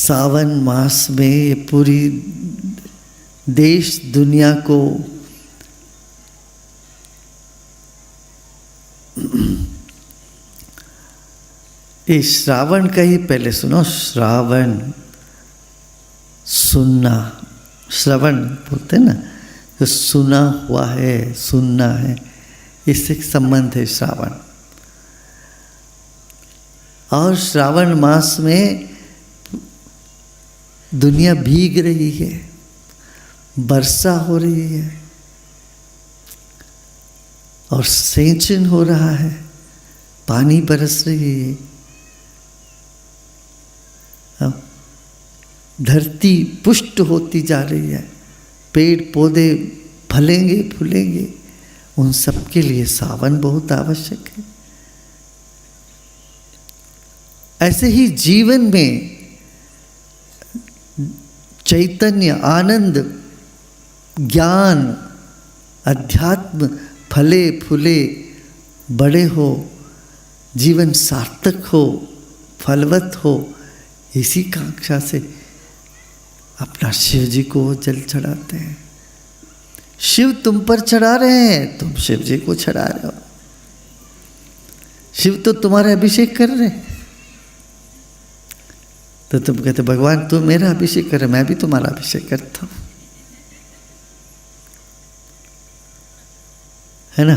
सावन मास में पूरी देश दुनिया को ये श्रावण का ही पहले सुनो, श्रावण सुनना, श्रवण बोलते हैं ना, जो सुना हुआ है, सुनना है, इससे संबंध है श्रावण। और श्रावण मास में दुनिया भीग रही है, वर्षा हो रही है और सिंचन हो रहा है, पानी बरस रही है, धरती पुष्ट होती जा रही है, पेड़ पौधे फलेंगे फूलेंगे, उन सब के लिए सावन बहुत आवश्यक है। ऐसे ही जीवन में चैतन्य, आनंद, ज्ञान, अध्यात्म फले फूले, बड़े हो, जीवन सार्थक हो, फलवत हो, इसी कांक्षा से अपना शिव जी को जल चढ़ाते हैं। शिव तुम पर चढ़ा रहे हैं, तुम शिव जी को चढ़ा रहे हो। शिव तो तुम्हारा अभिषेक कर रहे हैं, तो तुम कहते भगवान तुम मेरा अभिषेक कर, मैं भी तुम्हारा अभिषेक करता हूं, है ना।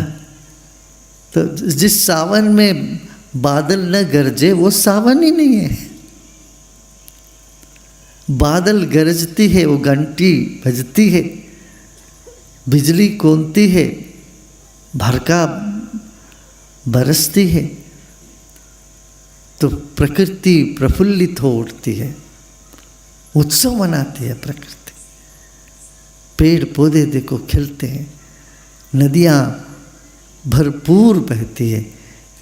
तो जिस सावन में बादल न गरजे वो सावन ही नहीं है। बादल गरजती है, वो घंटी बजती है, बिजली कौनती है, भड़का बरसती है, तो प्रकृति प्रफुल्लित हो उठती है, उत्सव मनाती है प्रकृति। पेड़ पौधे देखो खिलते हैं, नदियाँ भरपूर बहती है,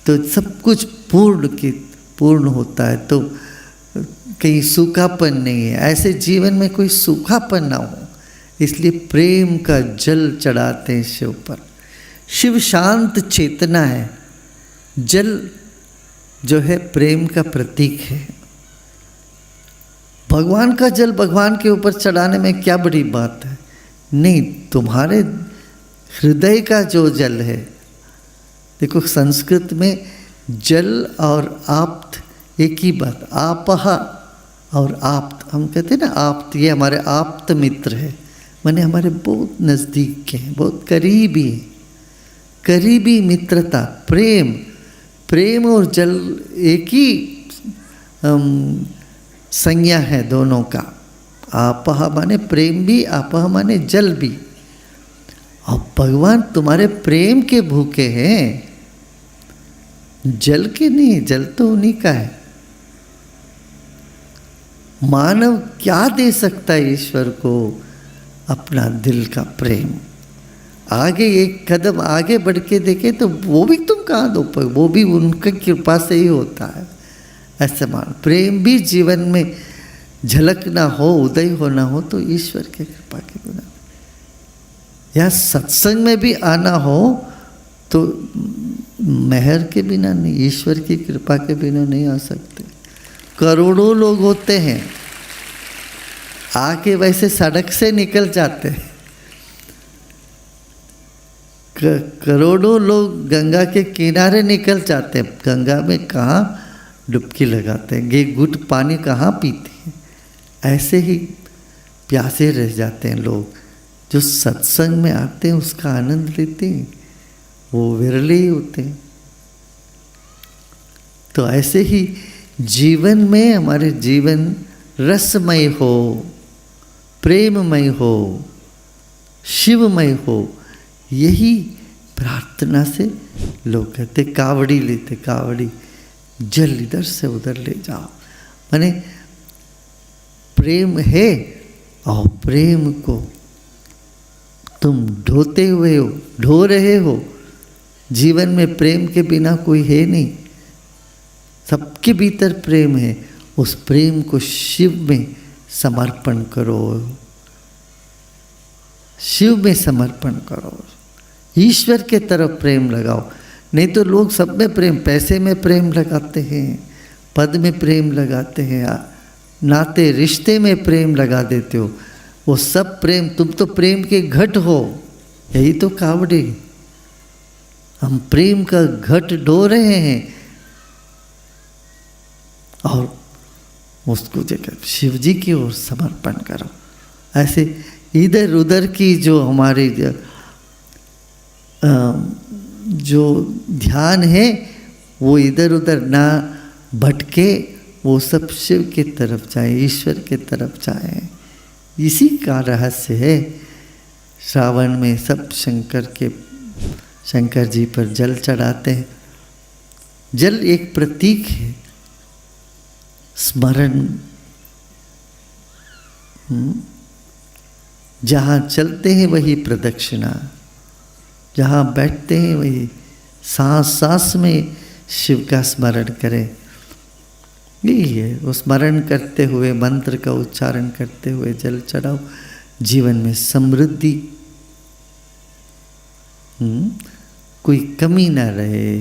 तो सब कुछ पूर्ण होता है, तो कहीं सूखापन नहीं है। ऐसे जीवन में कोई सूखापन ना हो, इसलिए प्रेम का जल चढ़ाते हैं शिव पर। शिव शांत चेतना है, जल जो है प्रेम का प्रतीक है। भगवान का जल भगवान के ऊपर चढ़ाने में क्या बड़ी बात है, नहीं, तुम्हारे हृदय का जो जल है। देखो संस्कृत में जल और आप्त एक ही बात, आपहा और आप्त, हम कहते हैं ना आप्त, ये हमारे आप्त मित्र है, माने हमारे बहुत नज़दीक के हैं, बहुत करीबी हैं, करीबी मित्रता, प्रेम। प्रेम और जल एक ही संज्ञा है दोनों का। आपह माने प्रेम भी, आपह माने जल भी। और भगवान तुम्हारे प्रेम के भूखे हैं, जल के नहीं, जल तो उन्हीं का है। मानव क्या दे सकता है ईश्वर को, अपना दिल का प्रेम। आगे एक कदम आगे बढ़ के देखे तो वो भी तुम कहाँ दो पाओगे, वो भी उनकी कृपा से ही होता है। ऐसे मान, प्रेम भी जीवन में झलक ना हो, उदय होना हो तो ईश्वर के कृपा के बिना, या सत्संग में भी आना हो तो मेहर के बिना नहीं, ईश्वर की कृपा के बिना नहीं आ सकते। करोड़ों लोग होते हैं, आके वैसे सड़क से निकल जाते हैं, करोड़ों लोग गंगा के किनारे निकल जाते हैं, गंगा में कहाँ डुबकी लगाते हैं, ये घुट पानी कहाँ पीते हैं। ऐसे ही प्यासे रह जाते हैं लोग। जो सत्संग में आते हैं उसका आनंद लेते हैं, वो विरले ही होते हैं। तो ऐसे ही जीवन में हमारे जीवन रसमय हो, प्रेममय हो, शिवमय हो, यही प्रार्थना से लोग कहते कावड़ी लेते, कावड़ी जल इधर से उधर ले जाओ। माने प्रेम है और प्रेम को तुम ढोते हुए हो, ढो रहे हो। जीवन में प्रेम के बिना कोई है नहीं, सबके भीतर प्रेम है। उस प्रेम को शिव में समर्पण करो, शिव में समर्पण करो, ईश्वर के तरफ प्रेम लगाओ। नहीं तो लोग सब में प्रेम, पैसे में प्रेम लगाते हैं, पद में प्रेम लगाते हैं, नाते रिश्ते में प्रेम लगा देते हो, वो सब प्रेम, तुम तो प्रेम के घट हो। यही तो कावड़ी, हम प्रेम का घट ढो रहे हैं और उसको देकर शिव जी की ओर समर्पण करो। ऐसे इधर उधर की जो हमारी जो ध्यान है वो इधर उधर ना भटके, वो सब शिव की तरफ जाए, ईश्वर की तरफ जाए। इसी का रहस्य है। श्रावण में सब शंकर जी पर जल चढ़ाते हैं। जल एक प्रतीक है, स्मरण। जहाँ चलते हैं वही प्रदक्षिणा, जहाँ बैठते हैं वही, सांस सांस में शिव का स्मरण करें। यही है, वो स्मरण करते हुए, मंत्र का उच्चारण करते हुए जल चढ़ाओ। जीवन में समृद्धि, कोई कमी ना रहे।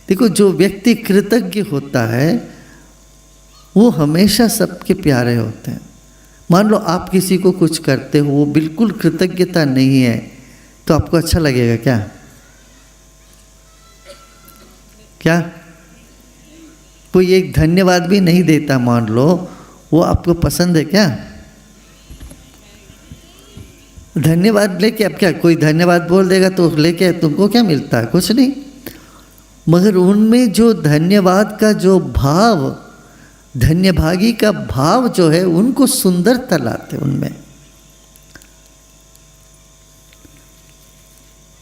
देखो, जो व्यक्ति कृतज्ञ होता है वो हमेशा सबके प्यारे होते हैं। मान लो आप किसी को कुछ करते हो, वो बिल्कुल कृतज्ञता नहीं है, तो आपको अच्छा लगेगा क्या? क्या कोई एक धन्यवाद भी नहीं देता, मान लो, वो आपको पसंद है क्या? धन्यवाद लेके अब क्या, कोई धन्यवाद बोल देगा तो लेके तुमको क्या मिलता है? कुछ नहीं। मगर उनमें जो धन्यवाद का जो भाव, धन्यभागी का भाव जो है, उनको सुंदरता लाते उनमें।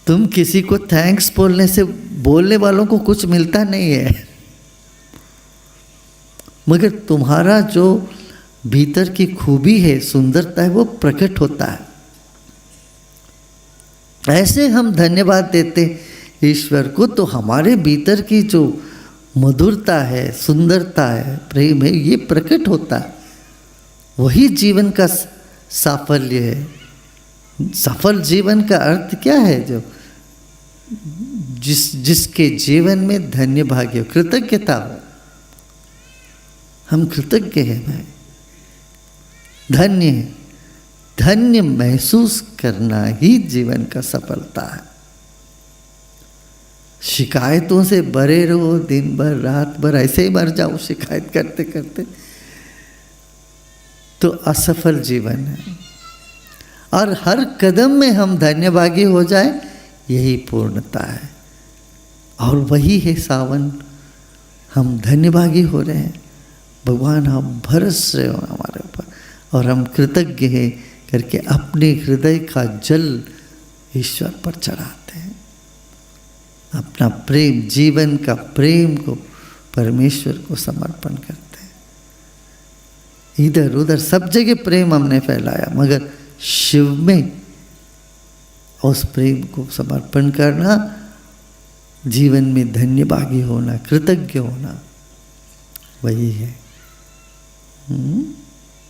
तुम किसी को थैंक्स बोलने से बोलने वालों को कुछ मिलता नहीं है, मगर तुम्हारा जो भीतर की खूबी है, सुंदरता है, वो प्रकट होता है। ऐसे हम धन्यवाद देते ईश्वर को, तो हमारे भीतर की जो मधुरता है, सुंदरता है, प्रेम है, ये प्रकट होता है। वही जीवन का साफल्य है। सफल जीवन का अर्थ क्या है? जो जिसके जीवन में धन्य भाग्य, कृतज्ञता हो। हम कृतज्ञ हैं भाई, धन्य है। धन्य महसूस करना ही जीवन का सफलता है। शिकायतों से भरे रहो, दिन भर रात भर ऐसे ही मर जाओ शिकायत करते करते, तो असफल जीवन है। और हर कदम में हम धन्यभागी हो जाए, यही पूर्णता है। और वही है सावन, हम धन्यभागी हो रहे हैं। भगवान हम बरस रहे हो हमारे ऊपर, और हम कृतज्ञ हैं करके अपने हृदय का जल ईश्वर पर चढ़ाते हैं। अपना प्रेम, जीवन का प्रेम को परमेश्वर को समर्पण करते हैं। इधर उधर सब जगह प्रेम हमने फैलाया, मगर शिव में उस प्रेम को समर्पण करना, जीवन में धन्यभागी होना, कृतज्ञ होना, वही है।